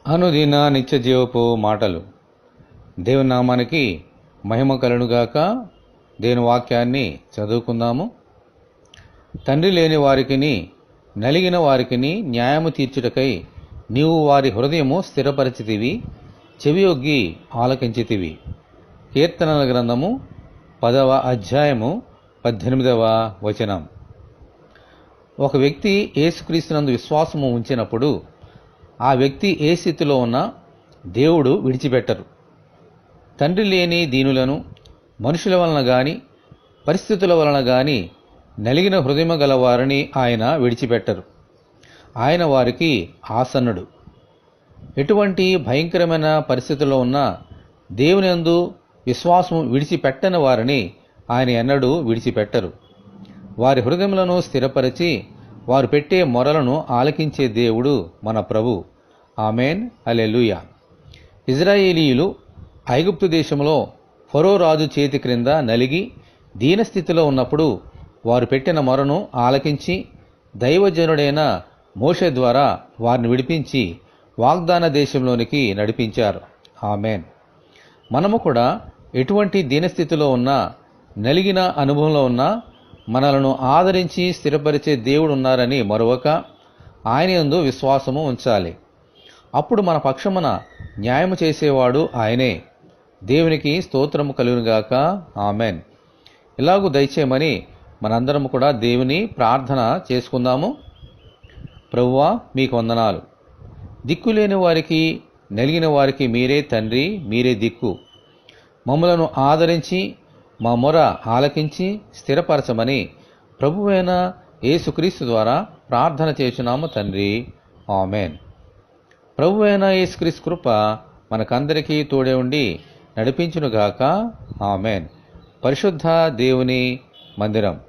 అనుదిన నిత్య జీవపు మాటలు. దేవుని నామానికి మహిమ కలుగుగాక. దేవుని వాక్యాన్ని చదువుకుందాము. తండ్రి లేని వారికిని నలిగిన వారికిని న్యాయము తీర్చుటకై నీవు వారి హృదయము స్థిరపరిచితివి, చెవియొగ్గి ఆలకించితివి. కీర్తనల గ్రంథము 10వ అధ్యాయము 18వ వచనం. ఒక వ్యక్తి యేసుక్రీస్తునందు విశ్వాసము ఉంచినప్పుడు ఆ వ్యక్తి ఏ స్థితిలో ఉన్నా దేవుడు విడిచిపెట్టరు. తండ్రి లేని దీనులను మనుషుల వలన గాని పరిస్థితుల వలన గాని నలిగిన హృదయము గల వారిని ఆయన విడిచిపెట్టరు. ఆయన వారికి ఆసన్నుడు. ఎటువంటి భయంకరమైన పరిస్థితుల్లో ఉన్నా దేవుని యందు విశ్వాసము విడిచిపెట్టని వారిని ఆయన ఎన్నడూ విడిచిపెట్టరు. వారి హృదయములను స్థిరపరిచి వారు పెట్టే మొరలను ఆలకించే దేవుడు మన ప్రభు. ఆమెన్, హల్లెలూయా. ఇజ్రాయేలీయులు ఐగుప్తు దేశంలో ఫరో రాజు చేతి క్రింద నలిగి దీనస్థితిలో ఉన్నప్పుడు వారు పెట్టిన మొరను ఆలకించి దైవజనుడైన మోషే ద్వారా వారిని విడిపించి వాగ్దాన దేశంలోనికి నడిపించారు. ఆమెన్. మనము కూడా ఎటువంటి దీనస్థితిలో ఉన్నా, నలిగిన అనుభవంలో ఉన్నా మనలను ఆదరించి స్థిరపరిచే దేవుడు ఉన్నారని మరొక ఆయన యందు విశ్వాసము ఉంచాలి. అప్పుడు మన పక్షమున న్యాయము చేసేవాడు ఆయనే. దేవునికి స్తోత్రము కలుగునుగాక. ఆమెన్. ఇలాగూ దయచేయమని మనందరం కూడా దేవుని ప్రార్థన చేసుకుందాము. ప్రభువా, మీకు వందనాలు. దిక్కులేని వారికి నలిగిన వారికి మీరే తండ్రి, మీరే దిక్కు. మమ్మలను ఆదరించి మా మొర ఆలకించి స్థిరపరచమని ప్రభువైన యేసుక్రీస్తు ద్వారా ప్రార్థన చేస్తున్నాము తండ్రి. ఆమెన్. ప్రభువైన యేసుక్రీస్తు కృప మనకందరికీ తోడే ఉండి నడిపించునుగాక. ఆమెన్. పరిశుద్ధ దేవుని మందిరం.